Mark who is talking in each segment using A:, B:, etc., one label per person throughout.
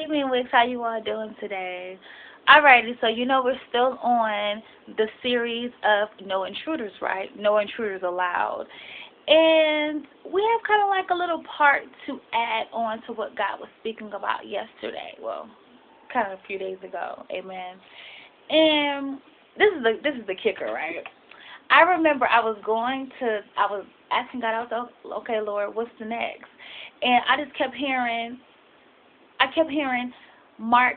A: evening, Wix. How you all doing today? Alrighty, so we're still on the series of no intruders, right? No intruders allowed. And we have kind of like a little part to add on to what God was speaking about yesterday. Well, kind of a few days ago. Amen. And this is the kicker, right? I remember I was asking God, I was like, okay, Lord, what's the next? And I kept hearing Mark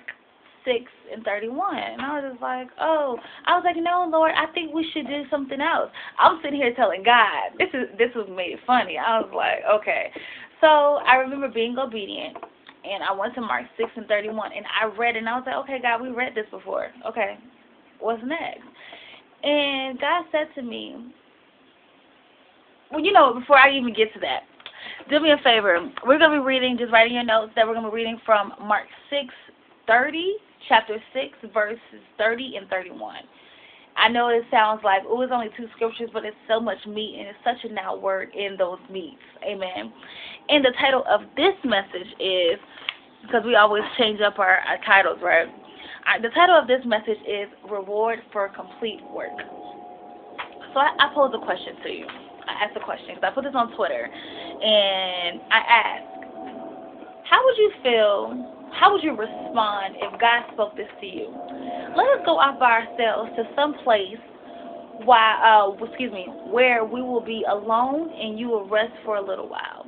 A: 6:31. And I was just like, oh. I was like, no, Lord, I think we should do something else. I was sitting here telling God, this was made it funny. I was like, okay. So I remember being obedient, and I went to Mark 6:31, and I read it, and I was like, okay, God, we read this before. Okay, what's next? And God said to me, well, before I even get to that, do me a favor. We're going to be reading, just writing your notes, that we're going to be reading from Mark 6:30, chapter 6, verses 30 and 31. I know it sounds like, oh, it's only two scriptures, but it's so much meat, and it's such a now word in those meats. Amen. And the title of this message is, because we always change up our titles, right? The title of this message is Reward for Complete Work. So I pose a question to you. I asked a question because I put this on Twitter, and I asked, how would you feel, how would you respond if God spoke this to you? Let us go off by ourselves to some place where we will be alone and you will rest for a little while.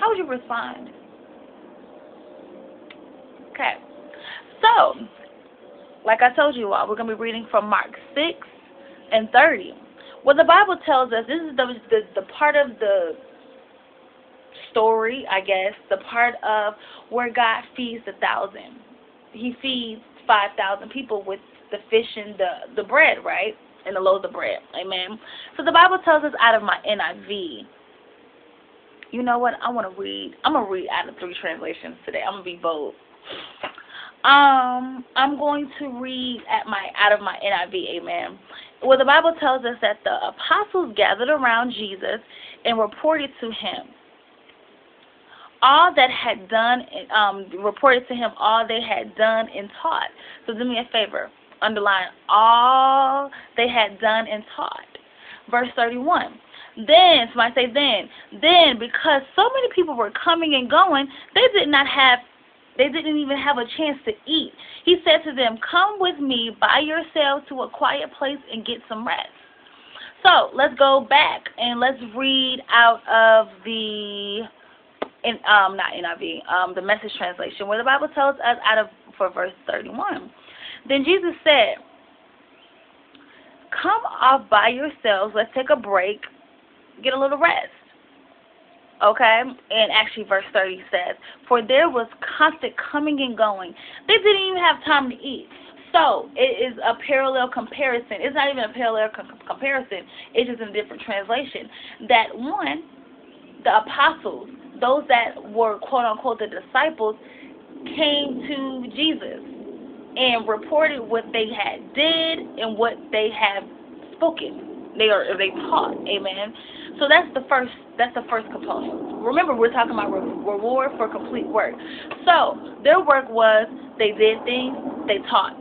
A: How would you respond? Okay. So, like I told you all, we're going to be reading from Mark 6:30. Well, the Bible tells us, this is the part of the story, I guess, the part of where God feeds the 1,000. He feeds 5,000 people with the fish and the bread, right? And the loaves of bread. Amen. So the Bible tells us out of my NIV. You know what? I'm going to read out of 3 translations today. I'm going to be bold. I'm going to read out of my NIV, amen. Well, the Bible tells us that the apostles gathered around Jesus and reported to him all that had done, reported to him all they had done and taught. So do me a favor, underline all they had done and taught. Verse 31. Then, somebody say then, because so many people were coming and going, they didn't even have a chance to eat. He said to them, come with me by yourselves to a quiet place and get some rest. So let's go back and let's read out of the the Message translation, where the Bible tells us for verse 31. Then Jesus said, come off by yourselves, let's take a break, get a little rest. Okay, and actually verse 30 says, for there was constant coming and going. They didn't even have time to eat. So it is a parallel comparison. It's not even a parallel comparison. It's just in a different translation. That one, the apostles, those that were quote-unquote the disciples, came to Jesus and reported what they had did and what they have spoken. They taught. Amen. So that's the first component. Remember, we're talking about reward for complete work. So their work was they did things, they taught.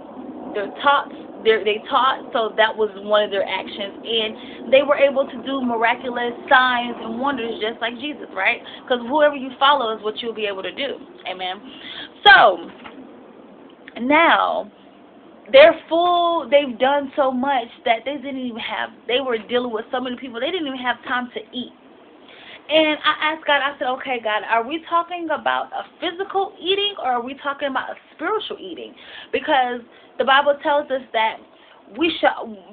A: They taught, so that was one of their actions, and they were able to do miraculous signs and wonders just like Jesus, right? Because whoever you follow is what you'll be able to do. Amen. So now they're full. They've done so much that they were dealing with so many people, they didn't even have time to eat. And I asked God, I said, okay, God, are we talking about a physical eating or are we talking about a spiritual eating? Because the Bible tells us that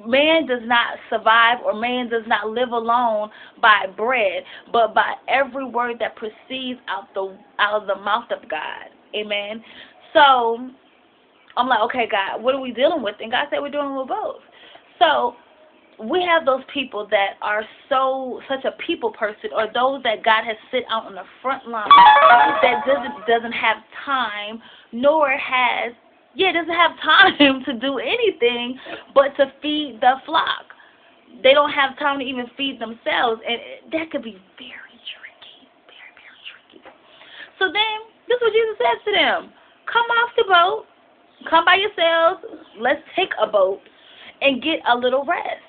A: man does not survive, or man does not live alone by bread, but by every word that proceeds out of the mouth of God. Amen. So I'm like, okay, God, what are we dealing with? And God said we're dealing with both. So we have those people that are such a people person, or those that God has sit out on the front line that doesn't have time, doesn't have time to do anything but to feed the flock. They don't have time to even feed themselves, and that could be very tricky, very, very tricky. So then, this is what Jesus said to them. come off the boat, come by yourselves, let's take a boat and get a little rest.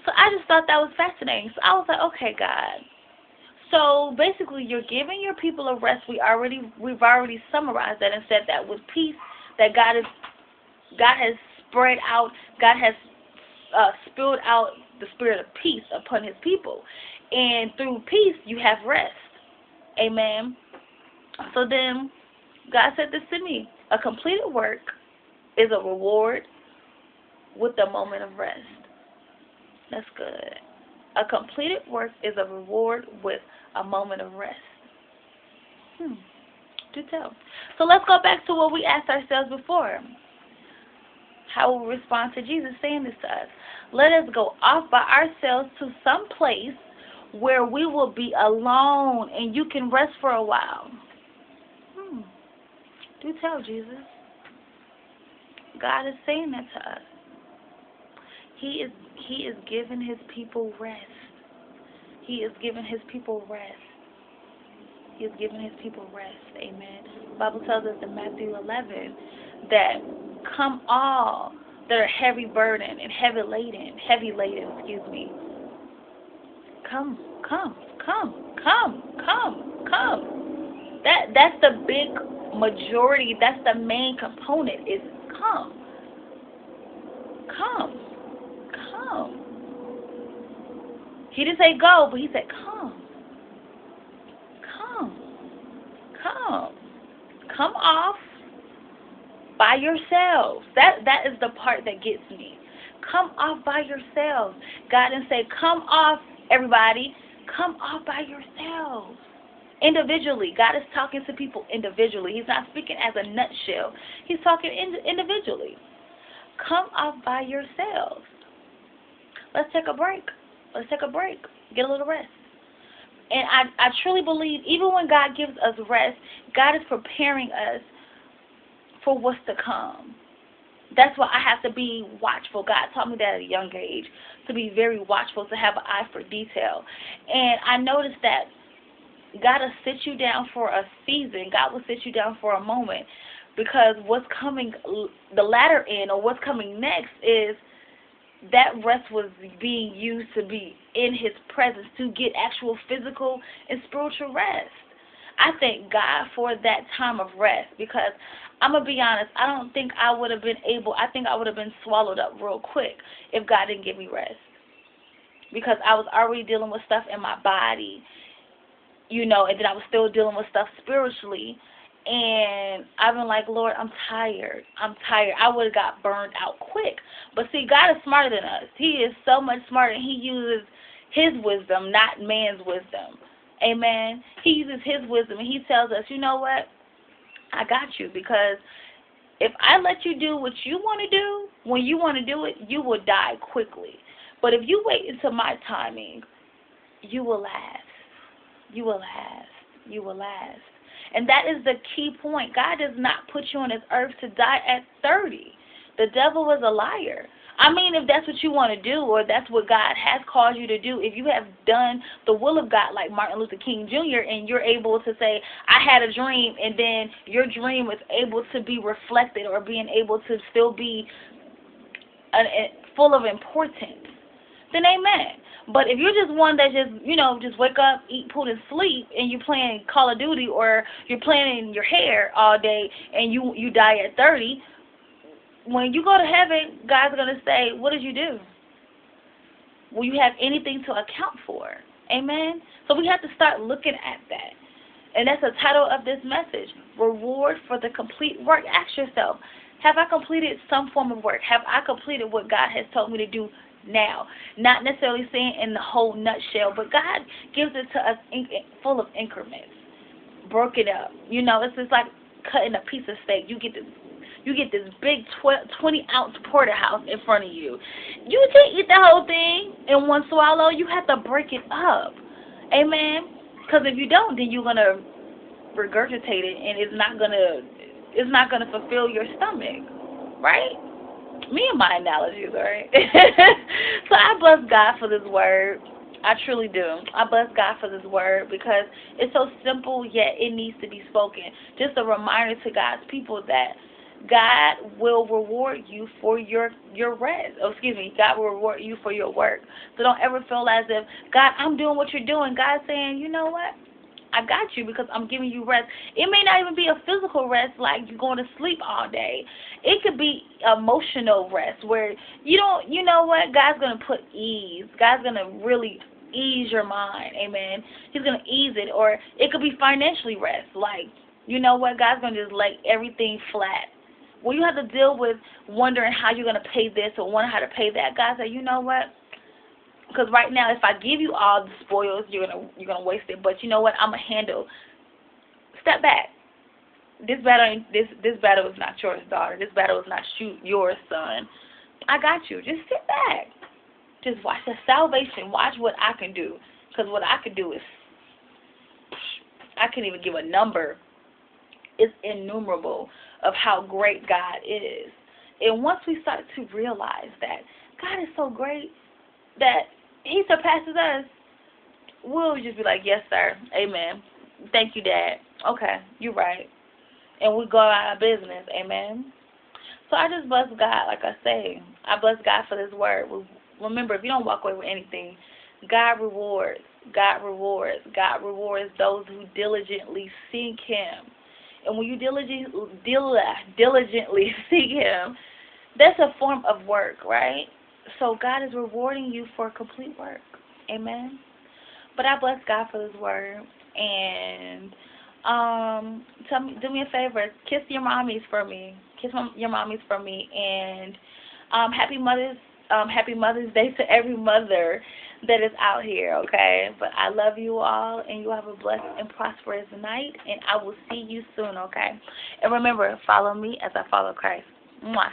A: So I just thought that was fascinating. So I was like, okay, God. So basically, you're giving your people a rest. We've already summarized that and said that with peace, that God has spread out, God has spilled out the spirit of peace upon His people, and through peace you have rest. Amen. So then God said this to me: a completed work is a reward with a moment of rest. That's good. A completed work is a reward with a moment of rest. Do tell. So let's go back to what we asked ourselves before. How will we respond to Jesus saying this to us? Let us go off by ourselves to some place where we will be alone and you can rest for a while. Do tell, Jesus. God is saying that to us. He is giving His people rest. He is giving His people rest. He is giving His people rest. Amen. The Bible tells us in Matthew 11 that come all that are heavy burdened and heavy laden, Come. That's the big majority, that's the main component, is come. He didn't say go, but He said come. Come off by yourselves. That is the part that gets me. Come off by yourselves. God didn't say come off, everybody. Come off by yourselves. Individually. God is talking to people individually. He's not speaking as a nutshell. He's talking individually. Come off by yourselves. Let's take a break. Get a little rest. And I truly believe even when God gives us rest, God is preparing us for what's to come. That's why I have to be watchful. God taught me that at a young age, to be very watchful, to have an eye for detail. And I noticed that God will sit you down for a season. God will sit you down for a moment, because what's coming, the latter end, or what's coming next, is that rest was being used to be in His presence, to get actual physical and spiritual rest. I thank God for that time of rest, because I'm going to be honest, I don't think I would have been able, I think I would have been swallowed up real quick if God didn't give me rest, because I was already dealing with stuff in my body, and then I was still dealing with stuff spiritually. And I've been like, Lord, I'm tired. I would have got burned out quick. But see, God is smarter than us. He is so much smarter. He uses His wisdom, not man's wisdom. Amen. He uses His wisdom, and He tells us, you know what? I got you, because if I let you do what you want to do, when you want to do it, you will die quickly. But if you wait until my timing, you will last. You will last. And that is the key point. God does not put you on this earth to die at 30. The devil is a liar. I mean, if that's what you want to do, or that's what God has called you to do, if you have done the will of God like Martin Luther King Jr., and you're able to say, I had a dream, and then your dream is able to be reflected, or being able to still be full of importance, then amen. But if you're just one that just wake up, eat, poop, and sleep, and you're playing Call of Duty, or you're playing your hair all day, and you die at 30, when you go to heaven, God's going to say, what did you do? Will you have anything to account for? Amen? So we have to start looking at that. And that's the title of this message, Reward for the Complete Work. Ask yourself, have I completed some form of work? Have I completed what God has told me to do now? Not necessarily saying in the whole nutshell, but God gives it to us full of increments, broken up. It's just like cutting a piece of steak. You get this big 20-ounce porterhouse in front of you. You can't eat the whole thing in one swallow. You have to break it up. Amen? Because if you don't, then you're going to regurgitate it, and it's not going to fulfill your stomach. Right? Me and my analogies, all right? So I bless God for this word. I truly do. I bless God for this word because it's so simple, yet it needs to be spoken. Just a reminder to God's people that God will reward you for your rest. Oh, excuse me. God will reward you for your work. So don't ever feel as if, God, I'm doing what you're doing. God's saying, you know what? I got you because I'm giving you rest. It may not even be a physical rest like you're going to sleep all day. It could be emotional rest where you know what? God's going to put ease. God's going to really ease your mind. Amen. He's going to ease it. Or it could be financially rest. Like, you know what? God's going to just lay everything flat. When you have to deal with wondering how you're going to pay this or wondering how to pay that, God said, you know what? Because right now, if I give you all the spoils, you're gonna waste it. But you know what? I'm gonna handle. Step back. This battle is not yours, daughter. This battle is not yours, son. I got you. Just sit back. Just watch the salvation. Watch what I can do. Because what I can do is, I can't even give a number. It's innumerable of how great God is. And once we start to realize that God is so great that He surpasses us, we'll just be like, yes, sir. Amen. Thank you, Dad. Okay, you're right. And we go out of business. Amen. So I just bless God, like I say. I bless God for this word. Remember, if you don't walk away with anything, God rewards. God rewards. God rewards those who diligently seek Him. And when you diligently seek Him, that's a form of work, right? So God is rewarding you for complete work. Amen. But I bless God for this word. And do me a favor, kiss your mommies for me. Kiss your mommies for me. And happy Mother's Day to every mother that is out here, okay? But I love you all, and you have a blessed and prosperous night, and I will see you soon, okay? And remember, follow me as I follow Christ. Mwah.